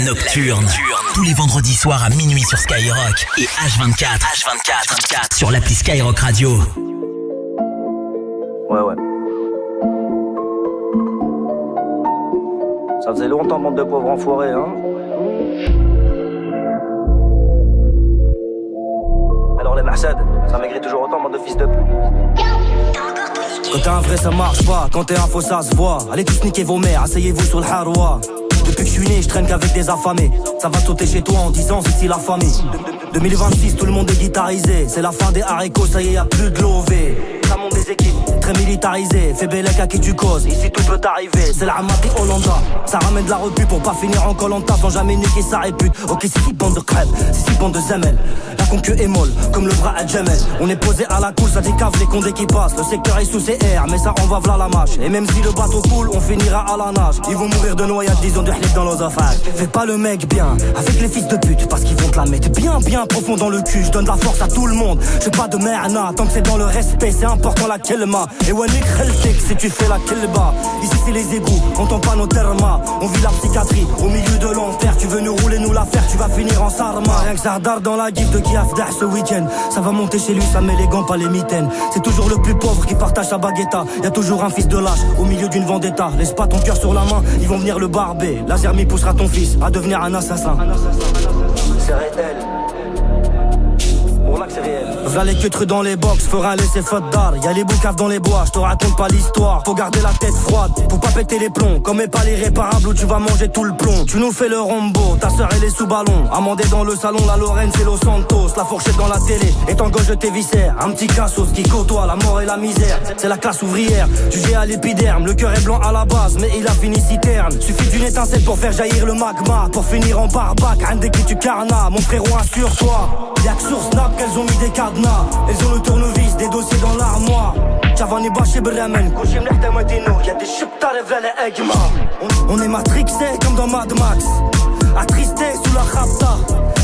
Nocturne. Tous les vendredis soirs à minuit sur Skyrock et H24 sur l'appli Skyrock Radio. Ouais. Ça faisait longtemps, bande de pauvres enfoirés, hein. Alors les Mahsad, ça maigrit toujours autant, bande de fils de pute. Quand t'es un vrai ça marche pas, quand t'es un faux ça se voit. Allez tous niquer vos mères, asseyez-vous sur le haroua. Depuis que je suis né, je traîne qu'avec des affamés. Ça va sauter chez toi en 10 ans, c'est ici la famille. 2026, tout le monde est guitarisé. C'est la fin des haricots, ça y est, y'a plus de l'OV. Ça monte des équipes, très militarisées. Fais bellec à qui tu causes, ici tout peut arriver. C'est la Amati Hollanda, ça ramène de la repu pour pas finir en Koh-Lanta sans jamais niquer sa répute. Ok, c'est 6 bandes de crêpes, c'est 6 bandes de zemel. La conque est molle, comme le bras à Jamel. On est posé à la cool, ça décave les condés qui passent. Le secteur est sous CR, mais ça envoie v'là la mâche. Et même si le bateau coule, on finira à la nage. Ils vont mourir de noyade, disons de hlib dans l'osophage. Fais pas le mec bien, avec les fils de pute, parce qu'ils vont te la mettre bien profond dans le cul. Je donne de la force à tout le monde, je pas de merna. Tant que c'est dans le respect, c'est important la kelma. Et wanik kheltek si tu fais la kelba. Ici c'est les égouts, on tend pas nos termas. On vit la psychiatrie, au milieu de l'enfer. Tu veux nous rouler, nous la faire, tu vas finir en sarma. Rien que Zardar dans la gif de Giafdah ce week-end. Ça va monter chez lui, ça met les gants, pas les mitaines. C'est toujours le plus pauvre qui partage sa baguetta. Y'a toujours un fils de lâche, au milieu d'une vendetta. Laisse pas ton cœur sur la main, ils vont venir le barber. Lazermi poussera ton fils à devenir un assassin. C'est réel. Bon là que c'est réel. V'là les queutres dans les box, fera laisser faute d'art. Y'a les boucaves dans les bois, je te raconte pas l'histoire. Faut garder la tête froide, faut pas péter les plombs. Comme est pas l'irréparable où tu vas manger tout le plomb. Tu nous fais le rombo, ta sœur elle est sous ballon. Amandé dans le salon, la Lorraine c'est Los Santos. La fourchette dans la télé, étant gauche de tes viscères. Un petit cassos qui côtoie la mort et la misère. C'est la classe ouvrière, jugé à l'épiderme. Le cœur est blanc à la base, mais il a fini citerne. Suffit d'une étincelle pour faire jaillir le magma. Pour finir en barbac, un dès qui tu carnas. Mon frérot assure-toi, y'a que sur Snap qu'elles ont mis des cadenas. Elles ont le tournevis, des dossiers dans l'armoire. Javani Bashi Bremen, Kouchim Lehtamadino. Y'a des chuptas, les Egma. On est matrixé comme dans Mad Max. Attristé sous la rapta.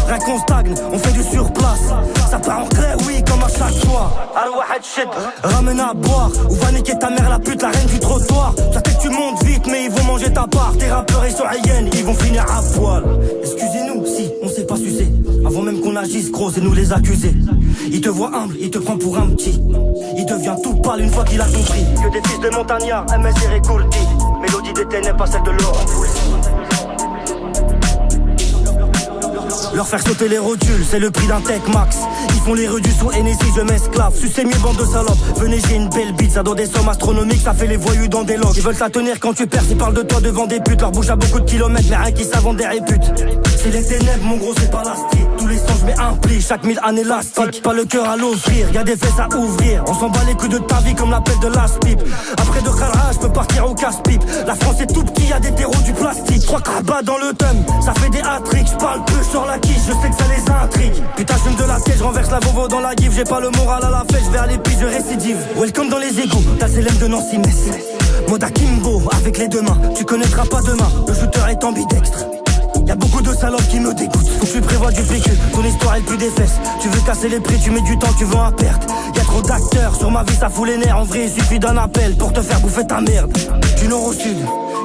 Rien qu'on stagne, on fait du surplace. Ça part en clair, oui, comme à chaque fois. Ramène à boire, ou va niquer ta mère la pute, la reine du trottoir. Ça fait que tu montes vite, mais ils vont manger ta part. Tes rappeurs et sur hyène, ils vont finir à poil. Excusez-nous si on sait pas sucer. Avant même qu'on agisse, gros, c'est nous les accusés. Il te voit humble, il te prend pour un petit. Il devient tout pâle une fois qu'il a compris que des fils de montagnards, MS et Récourti. Mélodie des ténèbres, pas celle de l'or. Leur faire sauter les rotules, c'est le prix d'un Tech Max. Ils font les redus sous NSI, je m'esclave. Sucez mieux, bande de salopes. Venez, j'ai une belle bite, ça donne des sommes astronomiques. Ça fait les voyous dans des logs. Ils veulent tenir quand tu perds, ils parlent de toi devant des putes. Leur bouche a beaucoup de kilomètres, mais rien qui savent des réputes. C'est les ténèbres, mon gros, c'est pas la street. Tous les sens, je mets un pli, chaque 1000 ans élastique. Pas le cœur à l'offrir, y'a des fesses à ouvrir. On s'en bat les coups de ta vie comme l'appel de l'as-pipe. Après de Khalra, je peux partir au casse-pipe. La France est tout petit, y'a des terreaux du plastique. 3 crabats dans le thum, ça fait des hat-tricks. J'parle peu, j'sors la quiche, je sais que ça les intrigue. Putain, j'fume de la tête, je renverse la vovo dans la gifle. J'ai pas le moral à la fête, je vais à l'épice, je récidive. Welcome dans les égouts, t'as Célène de Nancy Metz. Moda Kimbo, avec les deux mains, tu connaîtras pas demain. Le shooter est ambidextre. Y'a beaucoup de salopes qui me dégoûtent. Faut que tu prévois du PQ, ton histoire est le plus des fesses. Tu veux casser les prix, tu mets du temps, tu vends à perte. Y'a trop d'acteurs, sur ma vie ça fout les nerfs. En vrai il suffit d'un appel pour te faire bouffer ta merde. Du nord au sud,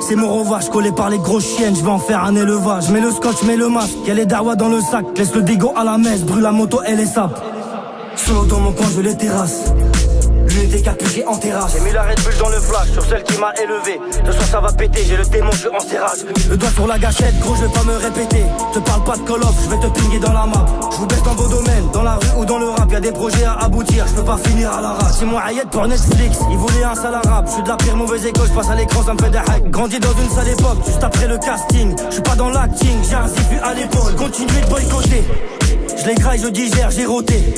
c'est mort aux vaches, collé par les grosses chiennes, je vais en faire un élevage. Mets le scotch, mets le masque, y'a les darwas dans le sac. Laisse le bigot à la messe, brûle la moto et les sapes. Solo dans mon coin, je les terrasse. L'unité capuchée en terrasse. J'ai mis la Red Bull dans le flash, sur celle qui m'a élevé. Ce soir ça va péter, j'ai le démon, je suis en serrage. Le doigt sur la gâchette, gros je vais pas me répéter. Te parle pas de Call of, je vais te pinguer dans la map. Je vous baisse dans vos domaines, dans la rue ou dans le rap. Y'a des projets à aboutir, je peux pas finir à la rate. C'est moi Hayet pour Netflix, il voulait un sale arabe. Je suis de la pire mauvaise école, je passe à l'écran, ça me fait des hacks. Grandi dans une sale époque, juste après le casting. Je suis pas dans l'acting, j'ai un zifu à l'épaule. Continuez de boycotter, je les graille, je digère, j'ai roté.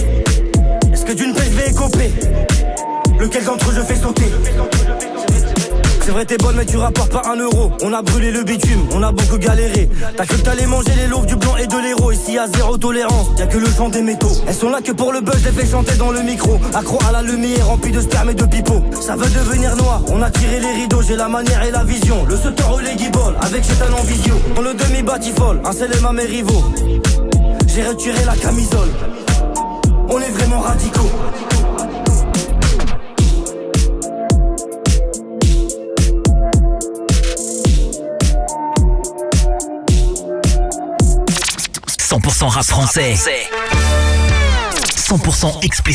Est-ce que d'une paix je vais écoper? Lequel d'entre eux je fais sauter? C'est vrai t'es bonne mais tu rapportes pas 1 euro. On a brûlé le bitume, on a beaucoup galéré. T'as cru que t'allais manger les loaves du blanc et de l'héros. Ici y'a zéro tolérance, y'a que le chant des métaux. Elles sont là que pour le buzz, je les fais chanter dans le micro. Accro à la lumière, rempli de sperme et de pipeaux. Ça veut devenir noir, on a tiré les rideaux. J'ai la manière et la vision, le sauteur relais guibole. Avec cet talent visio, dans le demi-batifol. Un célèbre à mes rivaux, j'ai retiré la camisole. On est vraiment radicaux. 100% rap français. 100% explicite.